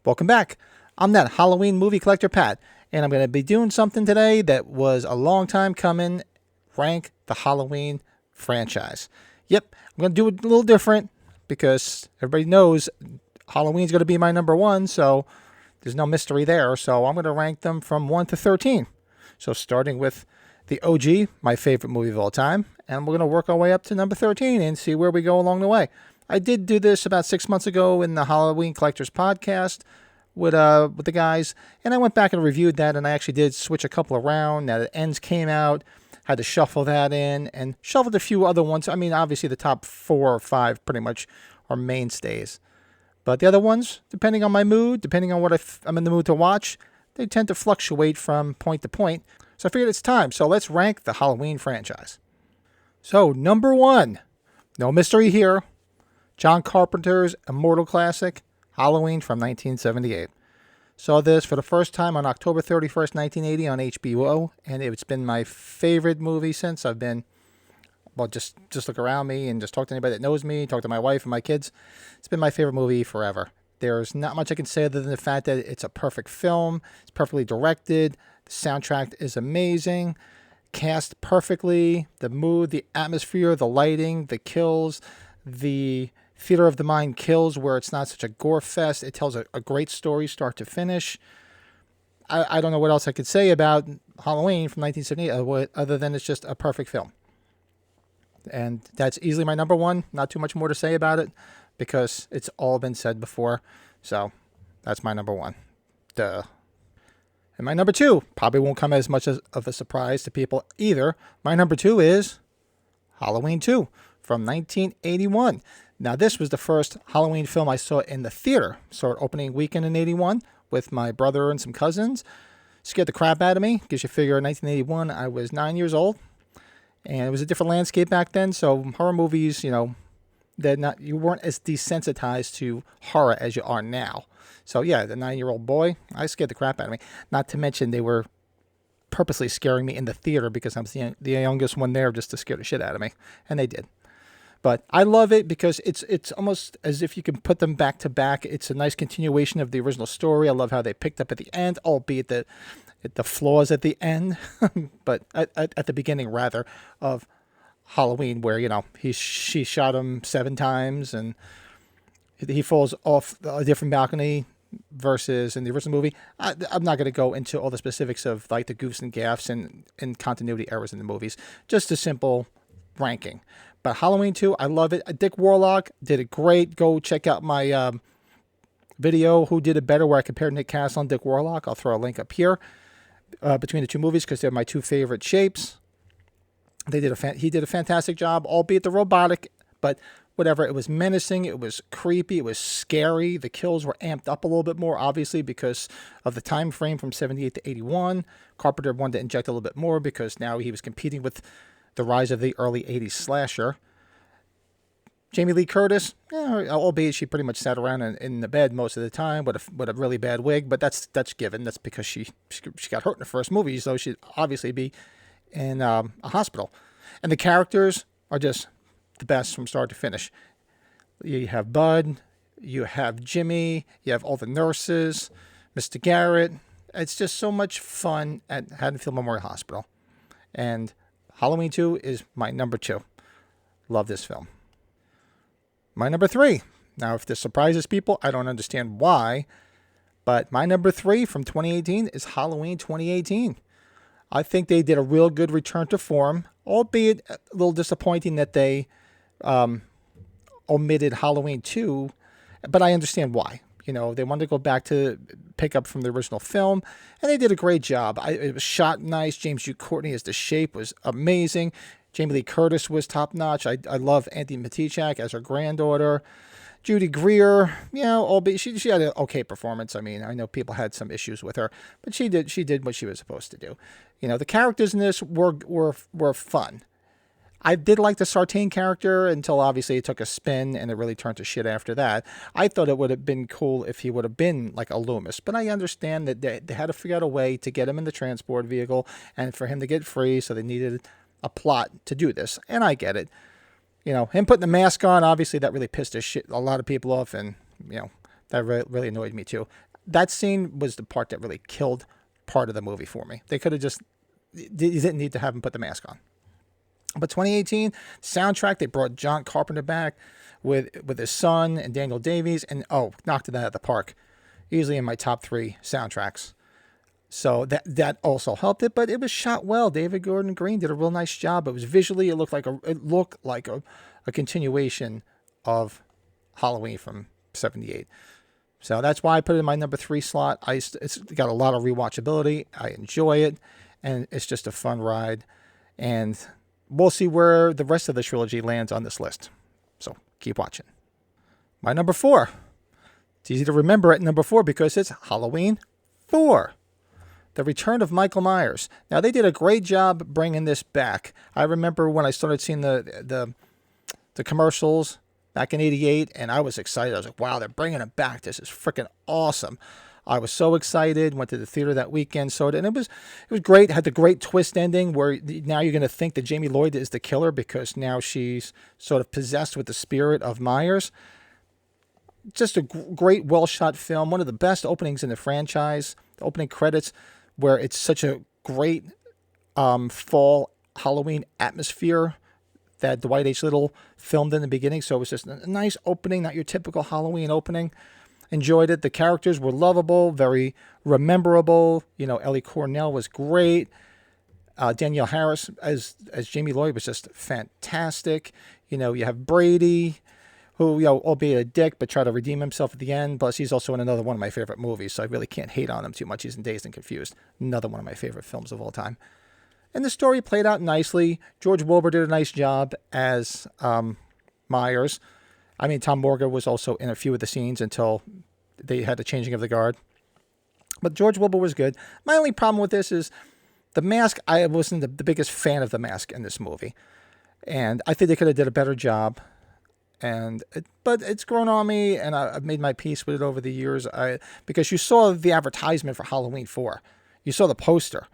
Welcome back. I'm that Halloween movie collector, Pat, and I'm going to be doing something today that was a long time coming. Rank the Halloween franchise. Yep, I'm going to do it a little different because everybody knows Halloween's going to be my number one, so there's no mystery there. So I'm going to rank them from 1 to 13. So starting with the OG, my favorite movie of all time, and we're going to work our way up to number 13 and see where we go along the way. I did do this about 6 months ago in the Halloween Collectors podcast with the guys, and I went back and reviewed that, and I actually did switch a couple around. Now the ends came out, had to shuffle that in, and shuffled a few other ones. I mean, obviously the top 4 or 5 pretty much are mainstays. But the other ones, depending on my mood, depending on what I'm in the mood to watch, they tend to fluctuate from point to point. So I figured it's time. So let's rank the Halloween franchise. So number 1, no mystery here, John Carpenter's immortal classic, Halloween from 1978. Saw this for the first time on October 31st, 1980 on HBO, and it's been my favorite movie since. I've been, well, just look around me and just talk to anybody that knows me, talk to my wife and my kids. It's been my favorite movie forever. There's not much I can say other than the fact that it's a perfect film. It's perfectly directed. The soundtrack is amazing. Cast perfectly. The mood, the atmosphere, the lighting, the kills, the theater of the mind kills where it's not such a gore fest. It tells a great story start to finish. I don't know what else I could say about Halloween from 1978 other than it's just a perfect film. And that's easily my number 1. Not too much more to say about it because it's all been said before. So that's my number 1. Duh. And my number 2 probably won't come as much of a surprise to people either. My number 2 is Halloween 2 from 1981. Now, this was the first Halloween film I saw in the theater. Saw it opening weekend in 81 with my brother and some cousins. Scared the crap out of me because you figure in 1981 I was 9 years old. And it was a different landscape back then. So horror movies, you weren't as desensitized to horror as you are now. So yeah, the 9-year-old boy, I scared the crap out of me. Not to mention they were purposely scaring me in the theater because I'm the youngest one there just to scare the shit out of me. And they did. But I love it because it's almost as if you can put them back to back. It's a nice continuation of the original story. I love how they picked up at the end, albeit the flaws at the end, but at the beginning rather of Halloween, where she shot him 7 times and he falls off a different balcony versus in the original movie. I'm not going to go into all the specifics of like the goofs and gaffes and continuity errors in the movies. Just a simple ranking. But Halloween 2, I love it. Dick Warlock did it great. Go check out my video, Who Did It Better, where I compared Nick Castle and Dick Warlock. I'll throw a link up here between the 2 movies because they're my 2 favorite shapes. He did a fantastic job, albeit the robotic, but whatever. It was menacing. It was creepy. It was scary. The kills were amped up a little bit more, obviously, because of the time frame from 78 to 81. Carpenter wanted to inject a little bit more because now he was competing with the rise of the early 80s slasher. Jamie Lee Curtis, albeit she pretty much sat around in the bed most of the time with a really bad wig, but that's given. That's because she got hurt in the first movie, so she'd obviously be in a hospital. And the characters are just the best from start to finish. You have Bud, you have Jimmy, you have all the nurses, Mr. Garrett. It's just so much fun at Haddonfield Memorial Hospital. And Halloween 2 is my number 2. Love this film. My number 3. Now, if this surprises people, I don't understand why. But my number 3 from 2018 is Halloween 2018. I think they did a real good return to form, albeit a little disappointing that they omitted Halloween 2. But I understand why. They wanted to go back to pick up from the original film, and they did a great job. It was shot nice. James Hugh Courtney as the Shape was amazing. Jamie Lee Curtis was top-notch. I love Andy Matichak as her granddaughter. Judy Greer, albeit she had an okay performance. I mean, I know people had some issues with her, but she did what she was supposed to do. The characters in this were fun. I did like the Sartain character until obviously it took a spin and it really turned to shit after that. I thought it would have been cool if he would have been like a Loomis, but I understand that they had to figure out a way to get him in the transport vehicle and for him to get free, so they needed a plot to do this, and I get it. Him putting the mask on, obviously that really pissed a lot of people off, and that really annoyed me too. that scene was the part that really killed part of the movie for me. They could have just, you didn't need to have him put the mask on. But 2018 soundtrack, they brought John Carpenter back with his son and Daniel Davies, and knocked it out of the park. Easily in my top 3 soundtracks. So that also helped it, but it was shot well. David Gordon Green did a real nice job. It was visually, it looked like a continuation of Halloween from '78. So that's why I put it in my number 3 slot. It's got a lot of rewatchability. I enjoy it, and it's just a fun ride. And we'll see where the rest of the trilogy lands on this list. So keep watching. My number 4. It's easy to remember at number 4 because it's Halloween 4. The Return of Michael Myers. Now, they did a great job bringing this back. I remember when I started seeing the commercials back in '88, and I was excited. I was like, wow, they're bringing it back. This is freaking awesome. I was so excited. Went to the theater that weekend, saw it, and it was great. It had the great twist ending where now you're going to think that Jamie Lloyd is the killer because now she's sort of possessed with the spirit of Myers. Just a great, well-shot film. One of the best openings in the franchise. The opening credits, where it's such a great fall Halloween atmosphere that Dwight H. Little filmed in the beginning. So it was just a nice opening, not your typical Halloween opening. Enjoyed it. The characters were lovable, very rememberable. Ellie Cornell was great. Danielle Harris as Jamie Lloyd was just fantastic. You have Brady, who, albeit a dick, but tried to redeem himself at the end. Plus, he's also in another one of my favorite movies, so I really can't hate on him too much. He's in Dazed and Confused, another one of my favorite films of all time. And the story played out nicely. George Wilbur did a nice job as Myers. I mean, Tom Morgan was also in a few of the scenes until they had the changing of the guard. But George Wilbur was good. My only problem with this is the mask. I wasn't the biggest fan of the mask in this movie. And I think they could have did a better job. But it's grown on me, and I've made my peace with it over the years. Because you saw the advertisement for Halloween 4. You saw the poster,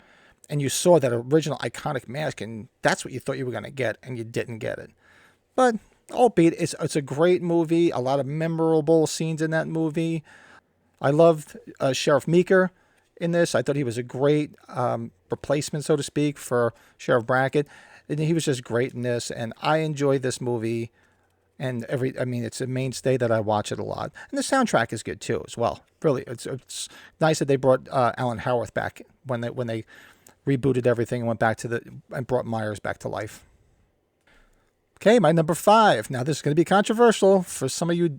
and you saw that original iconic mask, and that's what you thought you were going to get, and you didn't get it. But albeit, it's a great movie, a lot of memorable scenes in that movie. I loved Sheriff Meeker in this. I thought he was a great replacement, so to speak, for Sheriff Brackett. And he was just great in this, and I enjoyed this movie. And it's a mainstay that I watch it a lot. And the soundtrack is good too, as well. Really, it's nice that they brought Alan Howarth back when they rebooted everything and went back and brought Myers back to life. Okay, my number 5. Now this is going to be controversial for some of you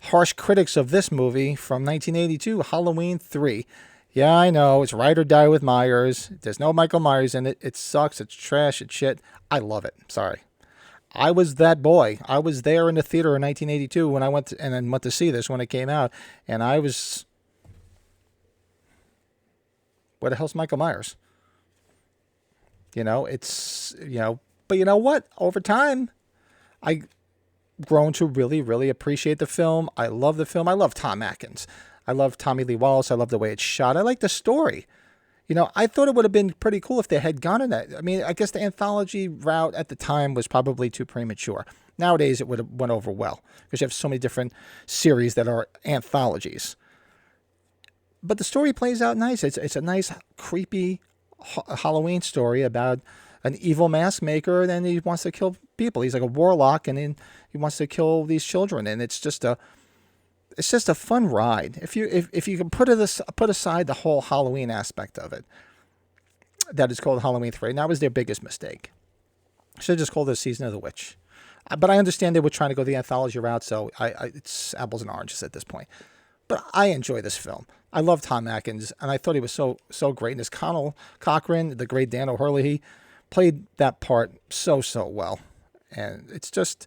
harsh critics of this movie from 1982, Halloween 3. Yeah, I know, it's ride or die with Myers. There's no Michael Myers in it. It sucks. It's trash. It's shit. I love it. Sorry. I was that boy. I was there in the theater in 1982 when I went to see this when it came out, and I was, where the hell's Michael Myers? But you know what? Over time, I grown to really, really appreciate the film. I love the film. I love Tom Atkins. I love Tommy Lee Wallace. I love the way it's shot. I like the story. I thought it would have been pretty cool if they had gone in that. I mean, I guess the anthology route at the time was probably too premature. Nowadays, it would have went over well because you have so many different series that are anthologies. But the story plays out nice. It's a nice, creepy Halloween story about an evil mask maker, and then he wants to kill people. He's like a warlock, and then he wants to kill these children, and it's just a fun ride. If you can put aside the whole Halloween aspect of it, that is called Halloween 3, and that was their biggest mistake. Should have just called it Season of the Witch. But I understand they were trying to go the anthology route, so it's apples and oranges at this point. But I enjoy this film. I love Tom Atkins, and I thought he was so great. And this Connell Cochran, the great Dan O'Hurley, played that part so well. And it's just,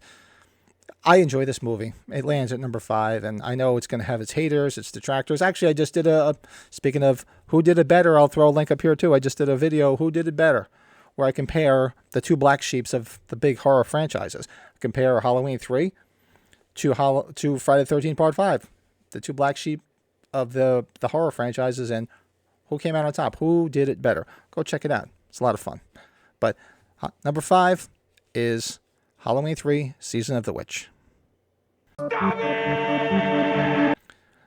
I enjoy this movie. It lands at number 5, and I know it's going to have its haters, its detractors. Actually, I just did speaking of who did it better, I'll throw a link up here too. I just did a video, Who Did It Better, where I compare the two black sheeps of the big horror franchises. I compare Halloween 3 to Friday the 13th Part 5. The two black sheep of the horror franchises, and who came out on top. Who did it better? Go check it out. It's a lot of fun. But number 5 is Halloween 3, Season of the Witch.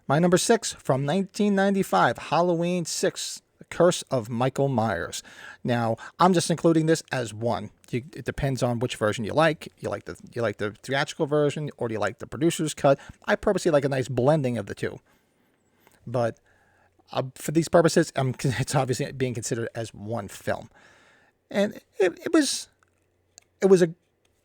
My number 6 from 1995, Halloween 6, The Curse of Michael Myers. Now, I'm just including this as one. It depends on which version you like. You like the theatrical version, or do you like the producer's cut? I purposely like a nice blending of the two. But for these purposes, it's obviously being considered as one film. And it was a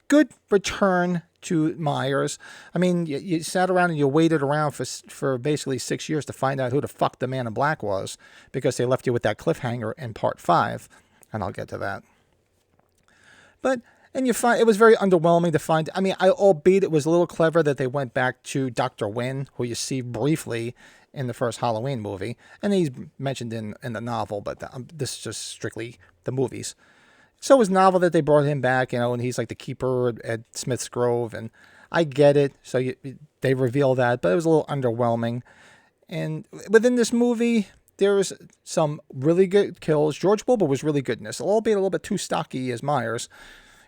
good return to Myers. I mean, you sat around and you waited around for basically 6 years to find out who the fuck the Man in Black was, because they left you with that cliffhanger in part 5, and I'll get to that. But and you find it was very underwhelming to find. I mean, albeit it was a little clever that they went back to Dr. Wynn, who you see briefly in the first Halloween movie, and he's mentioned in the novel, but this is just strictly the movies. So it was novel that they brought him back, and he's like the keeper at Smith's Grove, and I get it. So they reveal that, but it was a little underwhelming. And within this movie, there was some really good kills. George Wilbur was really good in this, albeit a little bit too stocky as Myers.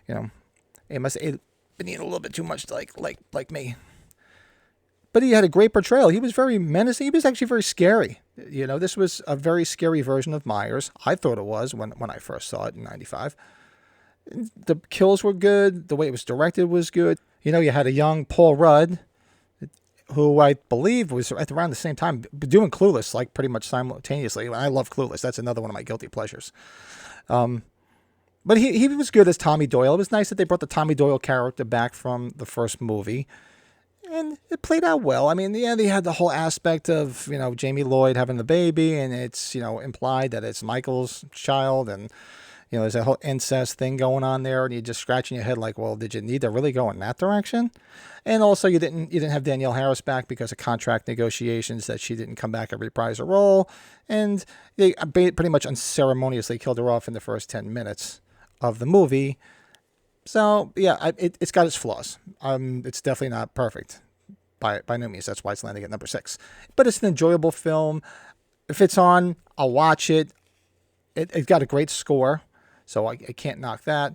It must have been eating a little bit too much like me. But he had a great portrayal. He was very menacing. He was actually very scary. This was a very scary version of Myers. I thought it was when I first saw it in 95. The kills were good. The way it was directed was good. You had a young Paul Rudd, who I believe was at around the same time doing Clueless, like pretty much simultaneously. I love Clueless. That's another one of my guilty pleasures. But he was good as Tommy Doyle. It was nice that they brought the Tommy Doyle character back from the first movie. And it played out well. I mean, yeah, they had the whole aspect of, Jamie Lloyd having the baby, and it's, implied that it's Michael's child, and, there's a whole incest thing going on there, and you're just scratching your head like, well, did you need to really go in that direction? And also, you didn't have Danielle Harris back because of contract negotiations, that she didn't come back and reprise her role, and they pretty much unceremoniously killed her off in the first 10 minutes of the movie. So, yeah, it's got its flaws. It's definitely not perfect by no means. That's why it's landing at number 6. But it's an enjoyable film. If it's on, I'll watch it. It got a great score, so I can't knock that.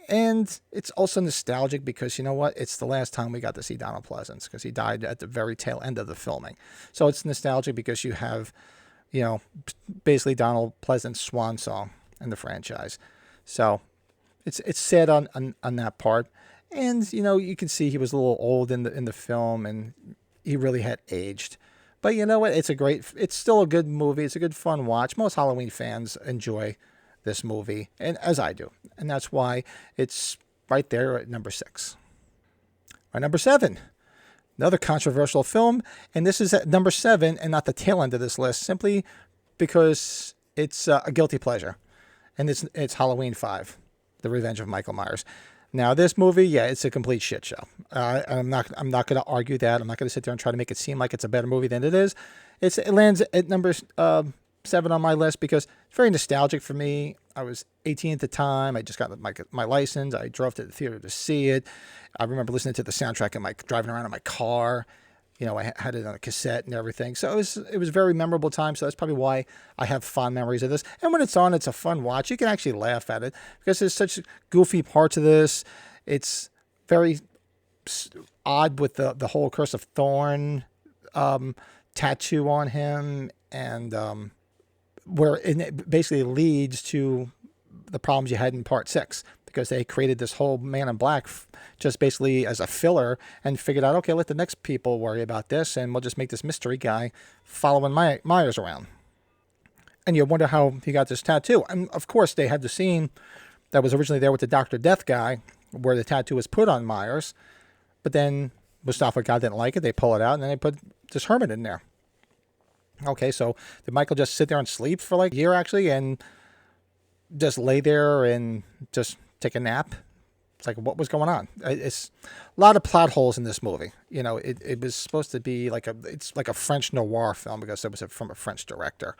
And it's also nostalgic because, you know what? It's the last time we got to see Donald Pleasence, because he died at the very tail end of the filming. So it's nostalgic because you have, basically Donald Pleasence's swan song in the franchise. So it's sad on that part, and you can see he was a little old in the film, and he really had aged. But you know what? It's still a good movie. It's a good fun watch. Most Halloween fans enjoy this movie, and as I do, and that's why it's right there at number 6. Our number 7, another controversial film, and this is at number 7 and not the tail end of this list, simply because it's a guilty pleasure, and it's Halloween 5. The Revenge of Michael Myers. Now, this movie, yeah, it's a complete shit show. I'm not going to argue that. I'm not going to sit there and try to make it seem like it's a better movie than it is. It lands at number 7 on my list because it's very nostalgic for me. I was 18 at the time. I just got my license. I drove to the theater to see it. I remember listening to the soundtrack and driving around in my car. I had it on a cassette and everything. So it was a very memorable time. So that's probably why I have fond memories of this. And when it's on, it's a fun watch. You can actually laugh at it because there's such goofy parts of this. It's very odd with the whole Curse of Thorn tattoo on him, and where it basically leads to the problems you had in part 6. Because they created this whole Man in Black just basically as a filler and figured out, okay, let the next people worry about this, and we'll just make this mystery guy following Myers around. And you wonder how he got this tattoo. And of course, they had the scene that was originally there with the Dr. Death guy where the tattoo was put on Myers, but then Moustapha God didn't like it. They pull it out, and then they put this hermit in there. Okay, so did Michael just sit there and sleep for like a year, actually, and just lay there and just take a nap? It's like, what was going on? It's a lot of plot holes in this movie. It was supposed to be it's like a French noir film because it was from a French director.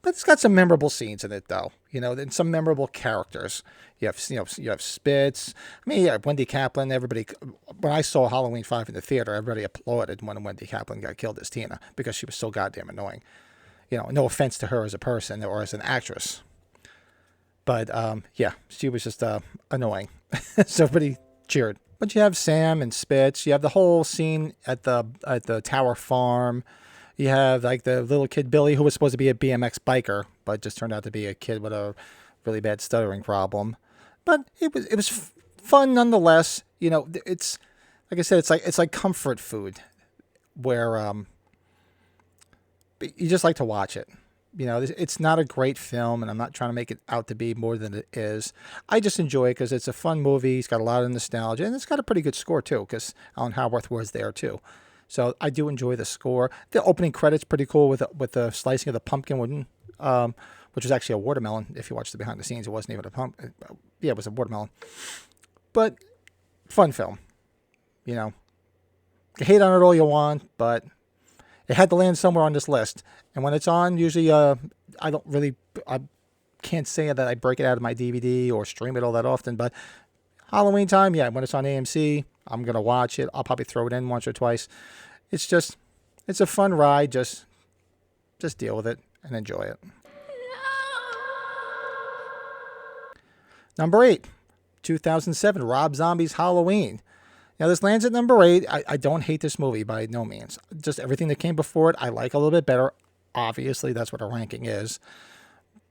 But it's got some memorable scenes in it, though. And some memorable characters. You have Spitz. I mean, yeah, Wendy Kaplan. Everybody. When I saw Halloween 5 in the theater, everybody applauded when Wendy Kaplan got killed as Tina because she was so goddamn annoying. No offense to her as a person or as an actress. But, yeah, she was just annoying. So everybody cheered. But you have Sam and Spitz. You have the whole scene at the Tower Farm. You have like the little kid Billy, who was supposed to be a BMX biker, but just turned out to be a kid with a really bad stuttering problem. But it was fun nonetheless. It's like I said, it's like comfort food where you just like to watch it. It's not a great film, and I'm not trying to make it out to be more than it is. I just enjoy it because it's a fun movie. It's got a lot of nostalgia, and it's got a pretty good score too, because Alan Howarth was there too. So I do enjoy the score. The opening credits pretty cool with the slicing of the pumpkin, which was actually a watermelon. If you watch the behind the scenes, it wasn't even a pump. Yeah, it was a watermelon. But fun film. You know, you hate on it all you want, but it had to land somewhere on this list. And when it's on, usually I can't say that I break it out of my DVD or stream it all that often, but Halloween time, yeah, when it's on AMC, I'm going to watch it. I'll probably throw it in once or twice. It's a fun ride. Just deal with it and enjoy it. Number 8, 2007, Rob Zombie's Halloween. Now, this lands at number 8. I don't hate this movie by no means. Just everything that came before it, I like a little bit better. Obviously, that's what a ranking is.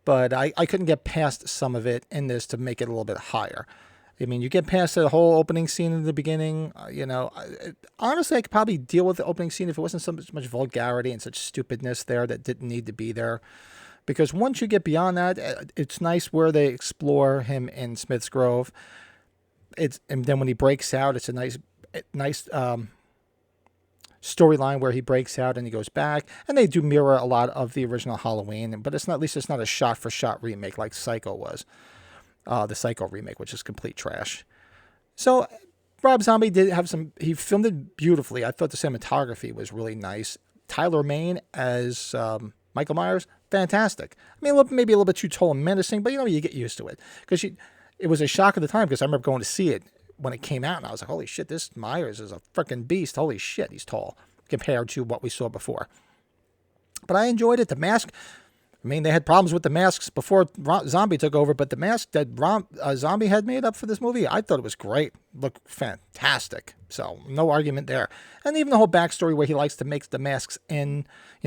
But I couldn't get past some of it in this to make it a little bit higher. I mean, you get past the whole opening scene in the beginning. Honestly, I could probably deal with the opening scene if it wasn't so much vulgarity and such stupidness there that didn't need to be there. Because once you get beyond that, it's nice where they explore him in Smith's Grove. And then when he breaks out, it's a nice storyline where he breaks out and he goes back, and they do mirror a lot of the original Halloween, but at least it's not a shot-for-shot remake like Psycho was, the Psycho remake, which is complete trash. So Rob Zombie he filmed it beautifully. I thought the cinematography was really nice. Tyler Mane as Michael Myers, fantastic. I mean, maybe a little bit too tall and menacing, but you get used to it. Because it was a shock at the time, because I remember going to see it when it came out, and I was like, holy shit, this Myers is a freaking beast. Holy shit, he's tall compared to what we saw before. But I enjoyed it. The mask, I mean, they had problems with the masks before Zombie took over, but the mask that Zombie had made up for this movie, I thought it was great. Looked fantastic. So, no argument there. And even the whole backstory where he likes to make the masks in,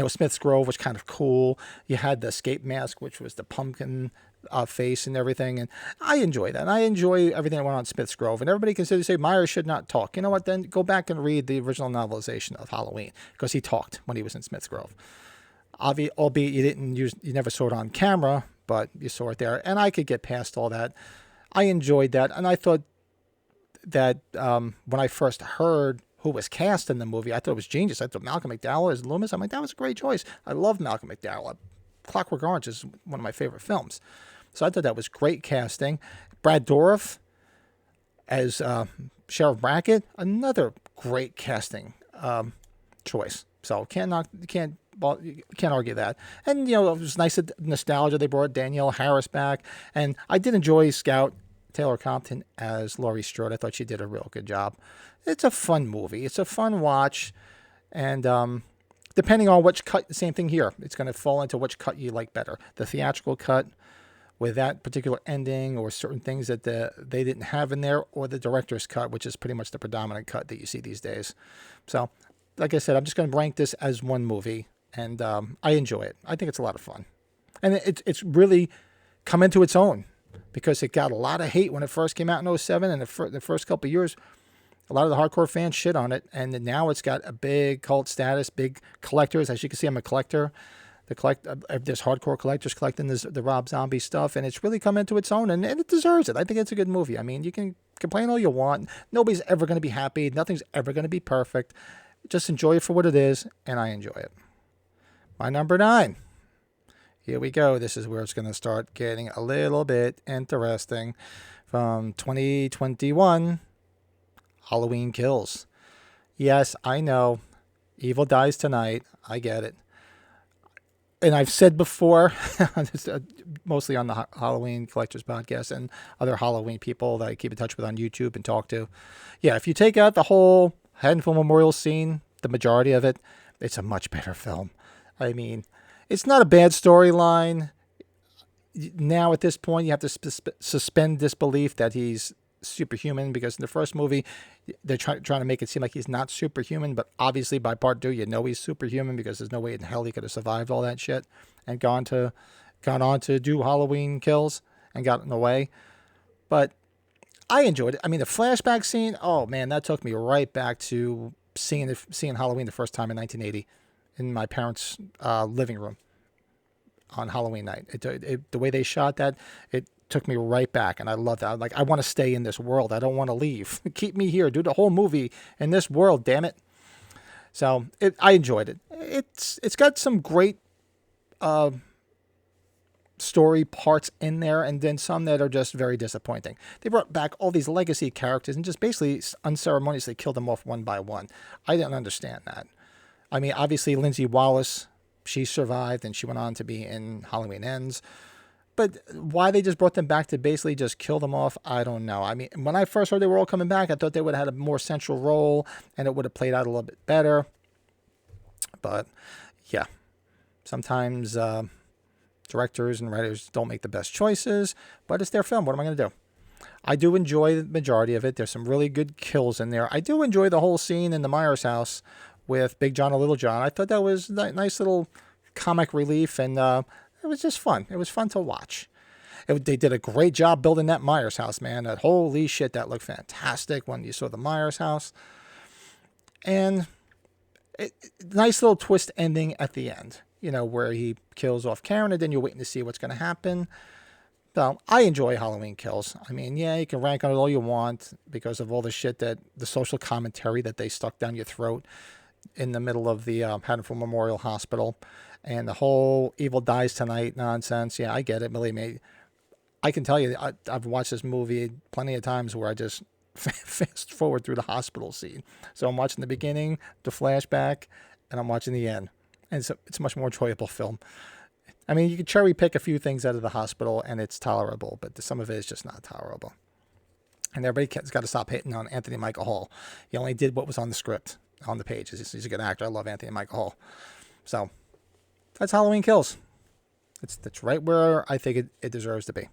Smith's Grove was kind of cool. You had the escape mask, which was the pumpkin face and everything, and I enjoy that. And I enjoy everything that went on Smith's Grove. And everybody can say Myers should not talk. You know what? Then go back and read the original novelization of Halloween, because he talked when he was in Smith's Grove. Albeit you never saw it on camera, but you saw it there, and I could get past all that. I enjoyed that, and I thought that when I first heard who was cast in the movie, I thought it was genius. I thought Malcolm McDowell as Loomis. I'm like, that was a great choice. I love Malcolm McDowell. Clockwork Orange is one of my favorite films. So I thought that was great casting. Brad Dourif as Sheriff Brackett, another great casting choice. So can't argue that. And it was nice nostalgia. They brought Danielle Harris back, and I did enjoy Scout Taylor Compton as Laurie Strode. I thought she did a real good job. It's a fun movie. It's a fun watch, and depending on which cut, the same thing here. It's going to fall into which cut you like better. The theatrical cut with that particular ending or certain things that they didn't have in there, or the director's cut, which is pretty much the predominant cut that you see these days. So, like I said, I'm just going to rank this as one movie, and I enjoy it. I think it's a lot of fun. And it's really come into its own, because it got a lot of hate when it first came out in 2007, and the first couple of years, a lot of the hardcore fans shit on it, and now it's got a big cult status, big collectors. As you can see, I'm a collector. There's hardcore collectors collecting the Rob Zombie stuff, and it's really come into its own, and it deserves it. I think it's a good movie. I mean, you can complain all you want. Nobody's ever going to be happy. Nothing's ever going to be perfect. Just enjoy it for what it is, and I enjoy it. My number 9. Here we go. This is where it's going to start getting a little bit interesting. From 2021, Halloween Kills. Yes, I know. Evil dies tonight. I get it. And I've said before, mostly on the Halloween Collectors Podcast and other Halloween people that I keep in touch with on YouTube and talk to. Yeah, if you take out the whole Haddonfield Memorial scene, the majority of it, it's a much better film. I mean, it's not a bad storyline. Now at this point, you have to suspend disbelief that he's superhuman, because in the first movie they're trying to make it seem like he's not superhuman, but obviously by part 2 you know he's superhuman, because there's no way in hell he could have survived all that shit and gone on to do Halloween Kills and gotten away. But I enjoyed it. I mean, the flashback scene, oh man, that took me right back to seeing Halloween the first time in 1980 in my parents' living room on Halloween night. The way they shot that, it took me right back, and I loved that. Like, I want to stay in this world. I don't want to leave. Keep me here. Do the whole movie in this world, damn it. So I enjoyed it. It's got some great story parts in there, and then some that are just very disappointing. They brought back all these legacy characters and just basically unceremoniously killed them off one by one. I didn't understand that. I mean, obviously Lindsay Wallace, she survived and she went on to be in Halloween Ends. But why they just brought them back to basically just kill them off, I don't know. I mean, when I first heard they were all coming back, I thought they would have had a more central role and it would have played out a little bit better. But yeah, sometimes directors and writers don't make the best choices, but it's their film. What am I going to do? I do enjoy the majority of it. There's some really good kills in there. I do enjoy the whole scene in the Myers house with Big John and Little John. I thought that was a nice little comic relief, and it was just fun. It was fun to watch. They did a great job building that Myers house, man. Holy shit, that looked fantastic when you saw the Myers house. And nice little twist ending at the end, you know, where he kills off Karen, and then you're waiting to see what's going to happen. So I enjoy Halloween Kills. I mean, yeah, you can rank on it all you want because of all the shit that the social commentary that they stuck down your throat in the middle of the Haddonfield Memorial Hospital, and the whole Evil Dies Tonight nonsense. Yeah, I get it. Believe me, I can tell you, I've watched this movie plenty of times where I just fast forward through the hospital scene. So I'm watching the beginning, the flashback, and I'm watching the end. And it's a much more enjoyable film. I mean, you can cherry pick a few things out of the hospital and it's tolerable, but some of it is just not tolerable. And everybody's got to stop hating on Anthony Michael Hall. He only did what was on the script, on the pages. He's a good actor. I love Anthony Michael Hall. So that's Halloween Kills. That's right where I think it deserves to be.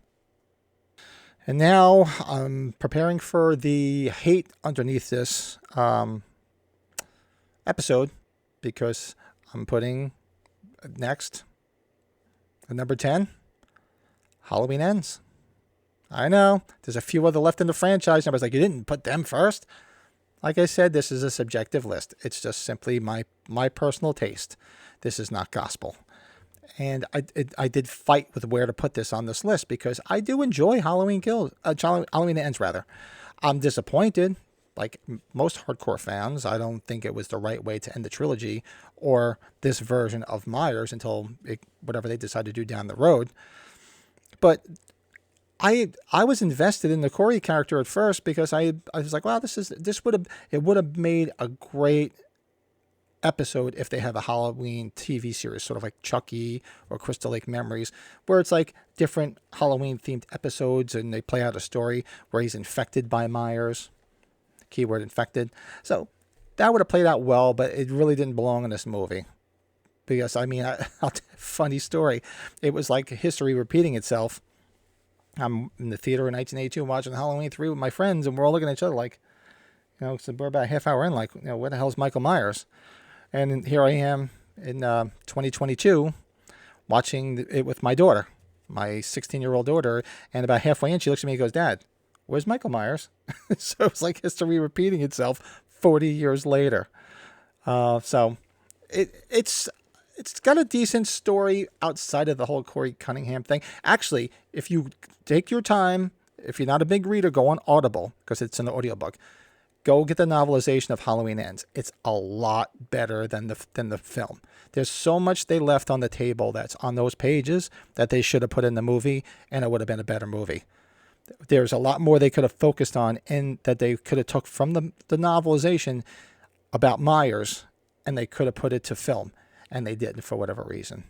And now I'm preparing for the hate underneath this episode, because I'm putting next at number 10, Halloween Ends. I know there's a few other left in the franchise. Everybody's like, you didn't put them first. Like I said, this is a subjective list. It's just simply my personal taste. This is not gospel. And I did fight with where to put this on this list, because I do enjoy Halloween Ends rather. I'm disappointed, like most hardcore fans. I don't think it was the right way to end the trilogy or this version of Myers until whatever they decide to do down the road. But I was invested in the Corey character at first, because I was like, wow, it would have made a great episode if they have a Halloween TV series, sort of like Chucky or Crystal Lake Memories, where it's like different Halloween themed episodes and they play out a story where he's infected by Myers, keyword infected. So that would have played out well, but it really didn't belong in this movie, because I mean, funny story, it was like history repeating itself. I'm in the theater in 1982 watching Halloween 3 with my friends, and we're all looking at each other like, you know, so we're about a half hour in, like, you know, where the hell is Michael Myers? And here I am in 2022 watching it with my daughter, my 16-year-old daughter, and about halfway in, she looks at me and goes, Dad, where's Michael Myers? So it's like history repeating itself 40 years later. So it's got a decent story outside of the whole Corey Cunningham thing. Actually, if you take your time, if you're not a big reader, go on Audible, because it's an audiobook. Go get the novelization of Halloween Ends. It's a lot better than the film. There's so much they left on the table that's on those pages that they should have put in the movie, and it would have been a better movie. There's a lot more they could have focused on, and that they could have took from the novelization about Myers, and they could have put it to film, and they didn't for whatever reason.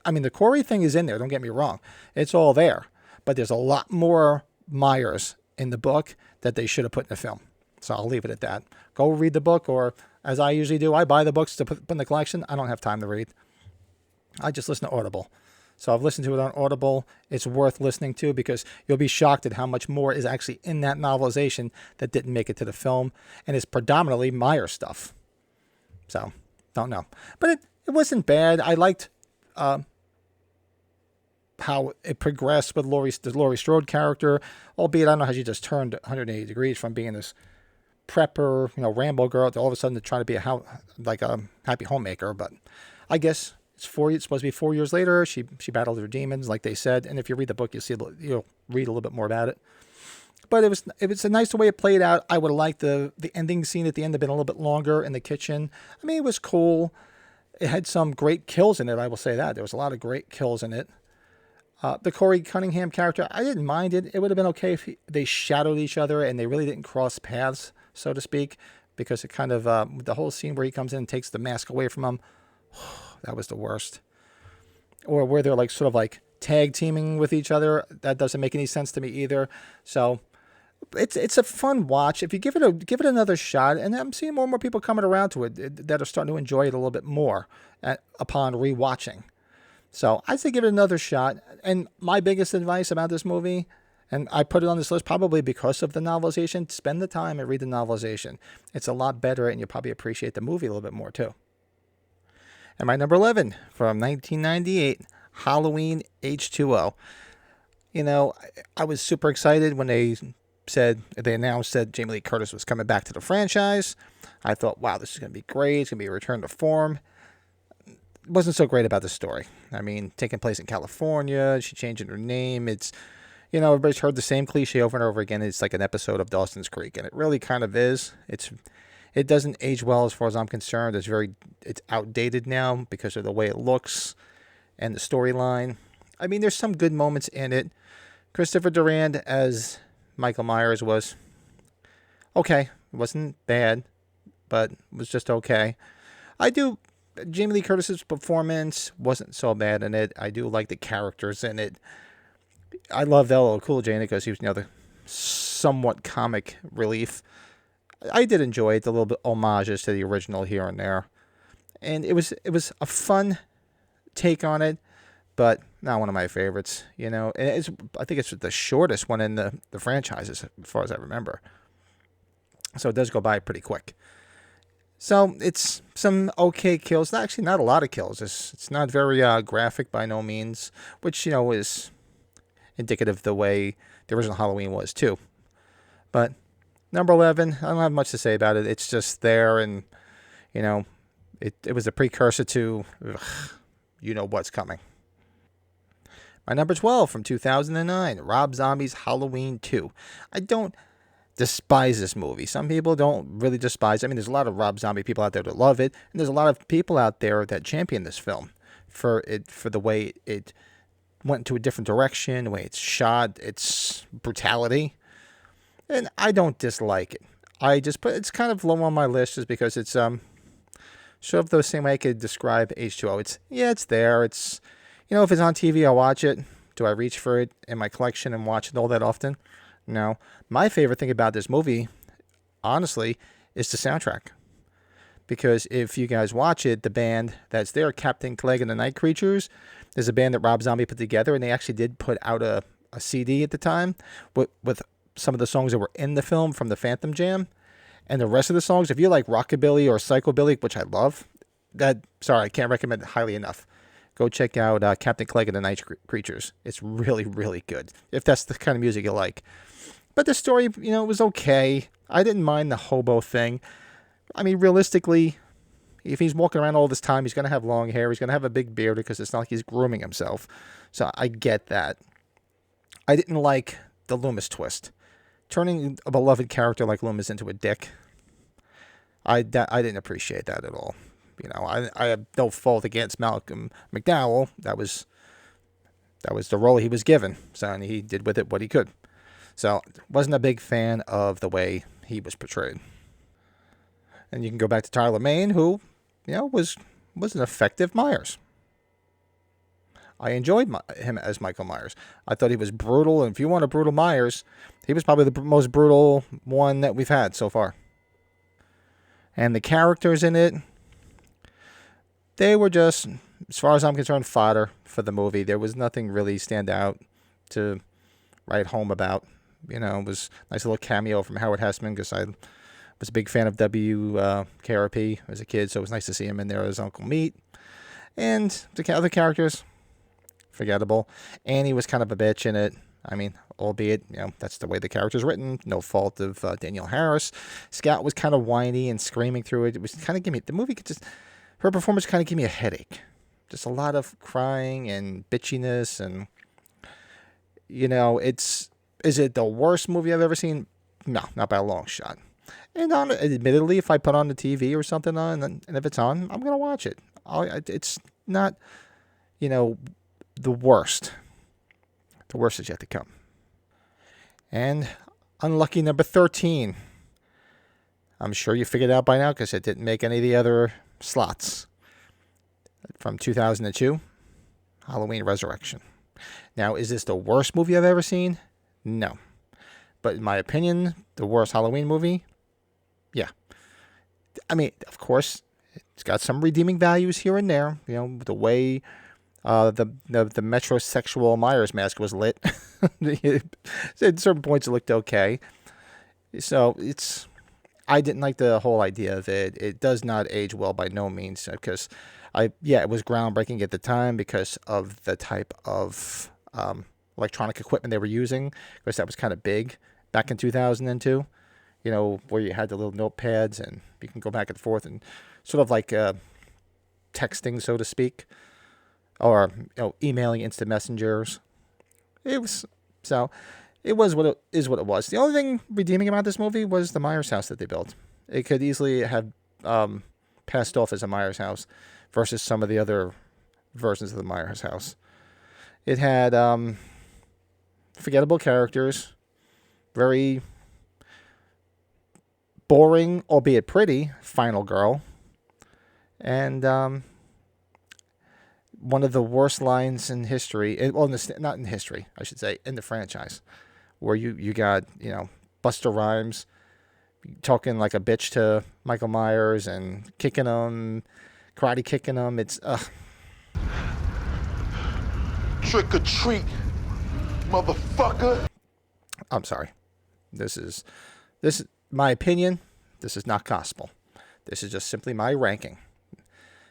I mean, the Corey thing is in there, don't get me wrong. It's all there. But there's a lot more Myers in the book that they should have put in the film. So I'll leave it at that. Go read the book, or as I usually do, I buy the books to put in the collection. I don't have time to read. I just listen to Audible. So I've listened to it on Audible. It's worth listening to because you'll be shocked at how much more is actually in that novelization that didn't make it to the film, and it's predominantly Meyer stuff. So, don't know. But it wasn't bad. I liked how it progressed with the Laurie Strode character, albeit I don't know how she just turned 180 degrees from being this prepper, Rambo girl to all of a sudden to try to be a happy homemaker. But I guess it's supposed to be 4 years later. She battled her demons, like they said, and if you read the book, you'll read a little bit more about it. But it was a nice way it played out. I would have liked the ending scene at the end to have been a little bit longer in the kitchen. I mean, it was cool. It had some great kills in it. I will say that there was a lot of great kills in it. The Corey Cunningham character, I didn't mind it. It would have been okay if they shadowed each other and they really didn't cross paths, so to speak, because it kind of, the whole scene where he comes in and takes the mask away from him, that was the worst. Or where they're sort of tag teaming with each other, that doesn't make any sense to me either. So it's a fun watch. If you give it another shot, and I'm seeing more and more people coming around to it that are starting to enjoy it a little bit more upon rewatching. So I'd say give it another shot. And my biggest advice about this movie, and I put it on this list probably because of the novelization, spend the time and read the novelization. It's a lot better, and you'll probably appreciate the movie a little bit more too. And my number 11 from 1998, Halloween H2O. I was super excited when they announced that Jamie Lee Curtis was coming back to the franchise. I thought, wow, this is going to be great. It's going to be a return to form. Wasn't so great about the story. I mean, taking place in California, she changing her name. It's, everybody's heard the same cliche over and over again. It's like an episode of Dawson's Creek, and it really kind of is. It doesn't age well as far as I'm concerned. It's outdated now because of the way it looks and the storyline. I mean, there's some good moments in it. Christopher Durand as Michael Myers was okay. It wasn't bad, but it was just okay. Jamie Lee Curtis's performance wasn't so bad in it. I do like the characters in it. I love LL Cool J in it because he was the somewhat comic relief. I did enjoy it, the little bit homages to the original here and there. And it was a fun take on it, but not one of my favorites. And I think it's the shortest one in the franchises, as far as I remember. So it does go by pretty quick. So it's some okay kills. Actually, not a lot of kills. It's not very graphic by no means, which, is indicative of the way the original Halloween was too. But number 11, I don't have much to say about it. It's just there, and, it was a precursor to, what's coming. My number 12 from 2009, Rob Zombie's Halloween 2. I don't despise this movie. Some people don't really despise it. I mean, there's a lot of Rob Zombie people out there that love it, and there's a lot of people out there that champion this film for the way it went into a different direction, the way it's shot, its brutality, and I don't dislike it. It's kind of low on my list just because it's sort of the same way I could describe H2O. It's there. It's if it's on TV, I'll watch it. Do I reach for it in my collection and watch it all that often? No. My favorite thing about this movie, honestly, is the soundtrack. Because if you guys watch it, the band that's there, Captain Clegg and the Night Creatures, is a band that Rob Zombie put together, and they actually did put out a CD at the time with some of the songs that were in the film from the Phantom Jam. And the rest of the songs, if you like rockabilly or psychobilly, which I love, I can't recommend it highly enough. Go check out Captain Clegg and the Night Creatures. It's really, really good, if that's the kind of music you like. But the story, was okay. I didn't mind the hobo thing. I mean, realistically, if he's walking around all this time, he's going to have long hair. He's going to have a big beard because it's not like he's grooming himself. So I get that. I didn't like the Loomis twist. Turning a beloved character like Loomis into a dick. I didn't appreciate that at all. I have no fault against Malcolm McDowell. That was the role he was given. So, and he did with it what he could. So, wasn't a big fan of the way he was portrayed. And you can go back to Tyler Mane, who, was an effective Myers. I enjoyed him as Michael Myers. I thought he was brutal, and if you want a brutal Myers, he was probably the most brutal one that we've had so far. And the characters in it, they were just as far as I'm concerned, fodder for the movie. There was nothing really stand out to write home about. It was a nice little cameo from Howard Hessman because I was a big fan of KRP as a kid, so it was nice to see him in there as Uncle Meat. And the other characters, forgettable. Annie was kind of a bitch in it. I mean, albeit, that's the way the character's written. No fault of Danielle Harris. Scout was kind of whiny and screaming through it. It was kind of the movie could just, her performance kind of gave me a headache. Just a lot of crying and bitchiness, and is it the worst movie I've ever seen? No, not by a long shot. And admittedly, if I put on the TV or something on, and if it's on, I'm gonna watch it. It's not, the worst. The worst is yet to come. And unlucky number 13. I'm sure you figured out by now because it didn't make any of the other slots. From 2002, Halloween Resurrection. Now, is this the worst movie I've ever seen? No. But in my opinion, the worst Halloween movie? Yeah. I mean, of course, it's got some redeeming values here and there. The way the metrosexual Myers mask was lit. At certain points, it looked okay. So I didn't like the whole idea of it. It does not age well by no means because it was groundbreaking at the time because of the type of electronic equipment they were using, because that was kind of big back in 2002, where you had the little notepads and you can go back and forth and sort of like texting, so to speak, or emailing instant messengers. It was what it is what it was. The only thing redeeming about this movie was the Myers house that they built. It could easily have passed off as a Myers house versus some of the other versions of the Myers house. It had forgettable characters, very boring, albeit pretty, final girl, and one of the worst lines in history. Not in history, I should say, in the franchise, where you got Busta Rhymes talking like a bitch to Michael Myers and kicking him, karate kicking him. It's trick or treat, motherfucker. I'm sorry. This is my opinion. This is not gospel. This is just simply my ranking.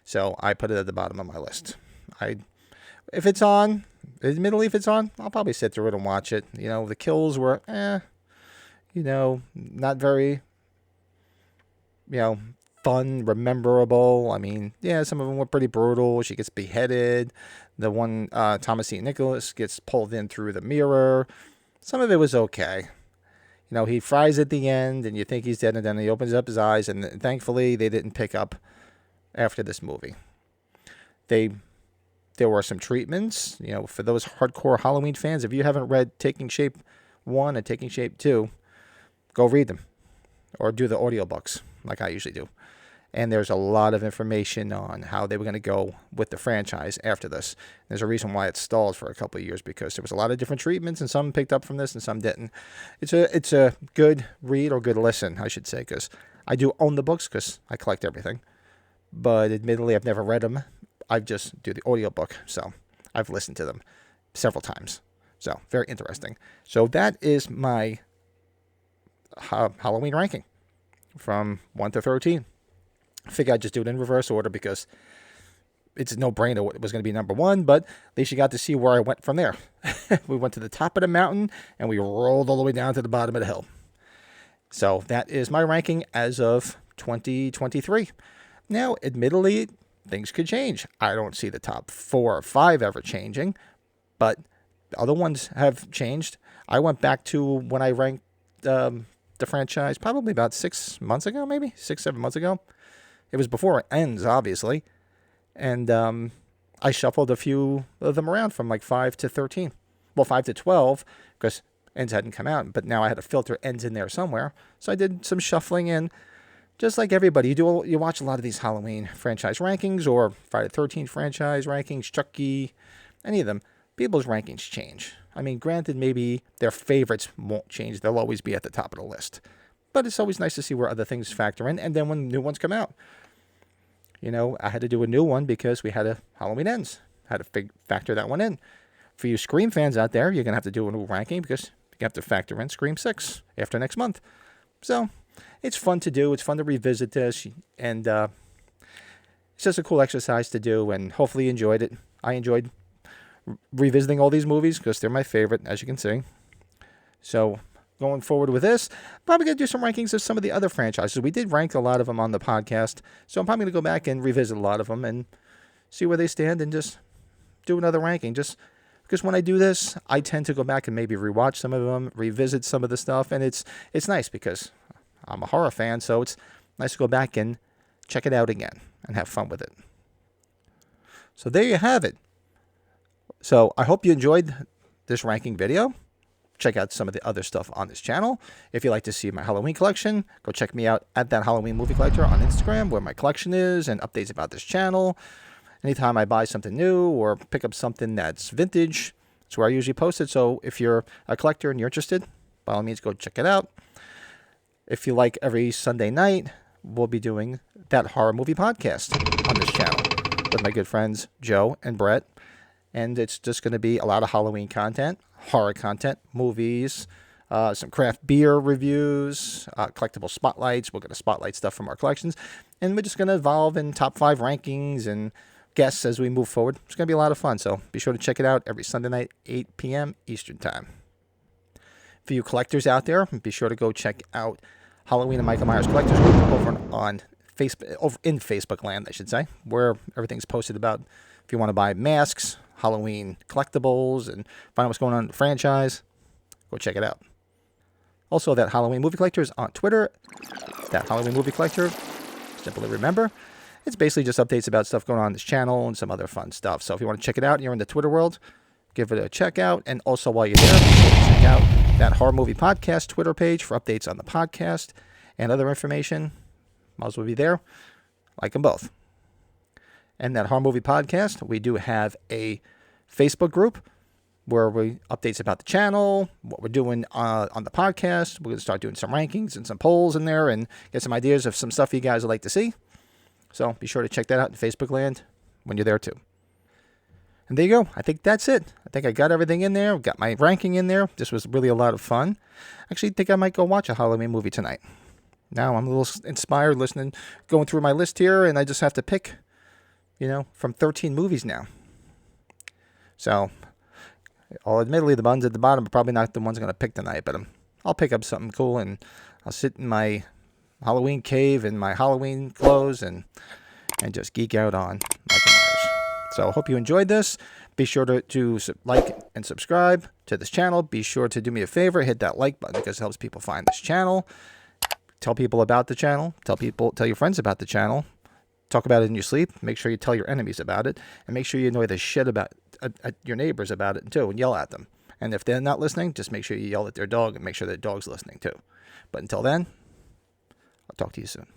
So I put it at the bottom of my list. If it's on, I'll probably sit through it and watch it. The kills were, not very, fun, rememberable. I mean, some of them were pretty brutal. She gets beheaded. The one, Thomasine Nicholas, gets pulled in through the mirror. Some of it was okay. He fries at the end, and you think he's dead, and then he opens up his eyes, and thankfully they didn't pick up after this movie. There were some treatments, for those hardcore Halloween fans. If you haven't read Taking Shape 1 and Taking Shape 2, go read them or do the audiobooks like I usually do. And there's a lot of information on how they were going to go with the franchise after this. There's a reason why it stalled for a couple of years, because there was a lot of different treatments, and some picked up from this and some didn't. It's a good read, or good listen, I should say, because I do own the books because I collect everything. But admittedly, I've never read them. I just do the audiobook, so I've listened to them several times. So, very interesting. So that is my Halloween ranking from 1 to 13. I figured I'd just do it in reverse order because it's a no-brainer what was going to be number 1, but at least you got to see where I went from there. We went to the top of the mountain, and we rolled all the way down to the bottom of the hill. So that is my ranking as of 2023. Now, admittedly, things could change. I don't see the top 4 or 5 ever changing, but the other ones have changed. I went back to when I ranked the franchise probably about 6 months ago, maybe 6-7 months ago. It was before it ends, obviously. And I shuffled a few of them around from like 5 to 13. Well, 5 to 12, because ends hadn't come out. But now I had to filter ends in there somewhere. So I did some shuffling in. Just like everybody, you watch a lot of these Halloween franchise rankings or Friday the 13th franchise rankings, Chucky, any of them. People's rankings change. I mean, granted, maybe their favorites won't change. They'll always be at the top of the list. But it's always nice to see where other things factor in. And then when new ones come out, I had to do a new one because we had a Halloween Ends. Had to factor that one in. For you Scream fans out there, you're going to have to do a new ranking because you have to factor in Scream 6 after next month. So it's fun to do. It's fun to revisit this. And it's just a cool exercise to do. And hopefully you enjoyed it. I enjoyed revisiting all these movies because they're my favorite, as you can see. So going forward with this, probably going to do some rankings of some of the other franchises. We did rank a lot of them on the podcast. So I'm probably going to go back and revisit a lot of them and see where they stand and just do another ranking. Just because when I do this, I tend to go back and maybe rewatch some of them, revisit some of the stuff. And it's nice because I'm a horror fan. So it's nice to go back and check it out again and have fun with it. So there you have it. So I hope you enjoyed this ranking video. Check out some of the other stuff on this channel. If you'd like to see my Halloween collection, go check me out at That Halloween Movie Collector on Instagram, where my collection is and updates about this channel. Anytime I buy something new or pick up something that's vintage, that's where I usually post it. So if you're a collector and you're interested, by all means, go check it out. If you like, every Sunday night, we'll be doing That Horror Movie Podcast on this channel with my good friends Joe and Brett. And it's just going to be a lot of Halloween content, horror content, movies, some craft beer reviews, collectible spotlights. We're going to spotlight stuff from our collections. And we're just going to evolve in top 5 rankings and guests as we move forward. It's going to be a lot of fun. So be sure to check it out every Sunday night, 8 p.m. Eastern Time. For you collectors out there, be sure to go check out Halloween and Michael Myers Collectors Group over on Facebook, over in Facebook land, I should say, where everything's posted about if you want to buy masks, Halloween collectibles, and find out what's going on in the franchise. Go check it out. Also, That Halloween Movie Collector is on Twitter. That Halloween Movie Collector. Simply remember, it's basically just updates about stuff going on this channel and some other fun stuff. So if you want to check it out and you're in the Twitter world, give it a check out. And also while you're there, check out That Horror Movie Podcast Twitter page for updates on the podcast and other information. Might as well be there. Like them both. And That Horror Movie Podcast, we do have a Facebook group where we updates about the channel, what we're doing on the podcast. We're going to start doing some rankings and some polls in there and get some ideas of some stuff you guys would like to see. So be sure to check that out in Facebook land when you're there too. And there you go. I think that's it. I think I got everything in there. Got my ranking in there. This was really a lot of fun. Actually, think I might go watch a Halloween movie tonight. Now I'm a little inspired going through my list here, and I just have to pick, from 13 movies now. So, admittedly, the ones at the bottom are probably not the ones I'm going to pick tonight, but I'll pick up something cool, and I'll sit in my Halloween cave in my Halloween clothes and just geek out on Michael Myers. So I hope you enjoyed this. Be sure to like and subscribe to this channel. Be sure to do me a favor, hit that like button because it helps people find this channel. Tell people about the channel. Tell your friends about the channel. Talk about it in your sleep. Make sure you tell your enemies about it. And make sure you annoy the shit about your neighbors about it too and yell at them. And if they're not listening, just make sure you yell at their dog and make sure their dog's listening too. But until then, I'll talk to you soon.